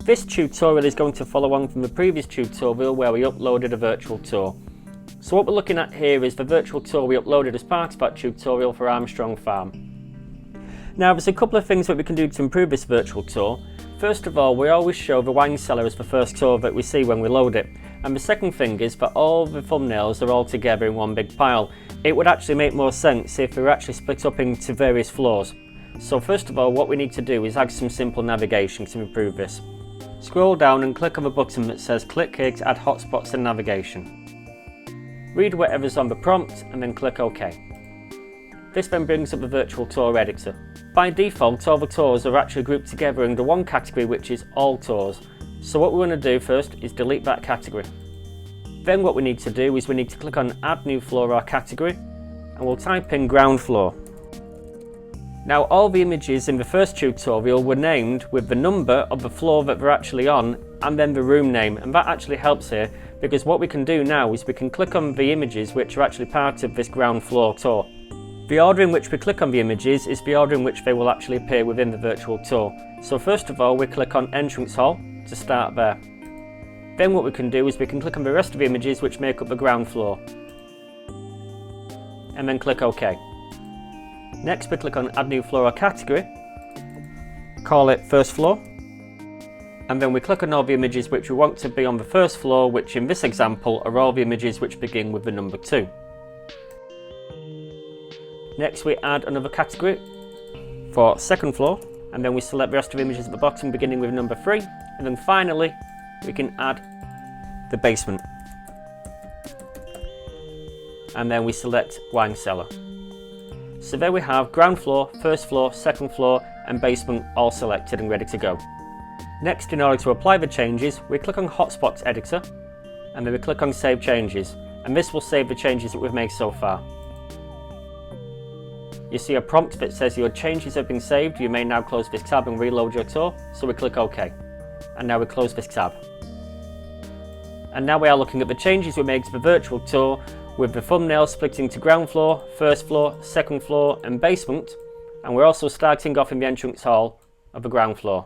This tutorial is going to follow on from the previous tutorial where we uploaded a virtual tour. So what we're looking at here is the virtual tour we uploaded as part of that tutorial for Armstrong Farm. Now there's a couple of things that we can do to improve this virtual tour. First of all, we always show the wine cellar as the first tour that we see when we load it. And the second thing is that all the thumbnails are all together in one big pile. It would actually make more sense if they were actually split up into various floors. So first of all, what we need to do is add some simple navigation to improve this. Scroll down and click on the button that says click here to add hotspots and navigation. Read whatever's on the prompt and then click OK. This then brings up the virtual tour editor. By default, all the tours are actually grouped together under one category, which is all tours. So what we want to do first is delete that category. Then what we need to do is we need to click on add new floor or category and we'll type in ground floor. Now all the images in the first tutorial were named with the number of the floor that they're actually on and then the room name, and that actually helps here because what we can do now is we can click on the images which are actually part of this ground floor tour. The order in which we click on the images is the order in which they will actually appear within the virtual tour. So first of all we click on entrance hall to start there. Then what we can do is we can click on the rest of the images which make up the ground floor. And then click OK. Next we click on add new floor or category. Call it first floor. And then we click on all the images which we want to be on the first floor, which in this example are all the images which begin with the number 2. Next we add another category for second floor, and then we select the rest of the images at the bottom beginning with number 3, and then finally we can add the basement. And then we select wine cellar. So there we have ground floor, first floor, second floor and basement all selected and ready to go. Next, in order to apply the changes, we click on Hotspots Editor and then we click on Save Changes, and this will save the changes that we've made so far. You see a prompt that says your changes have been saved. You may now close this tab and reload your tour. So we click OK. And now we close this tab. And now we are looking at the changes we made to the virtual tour with the thumbnail split into ground floor, first floor, second floor and basement. And we're also starting off in the entrance hall of the ground floor.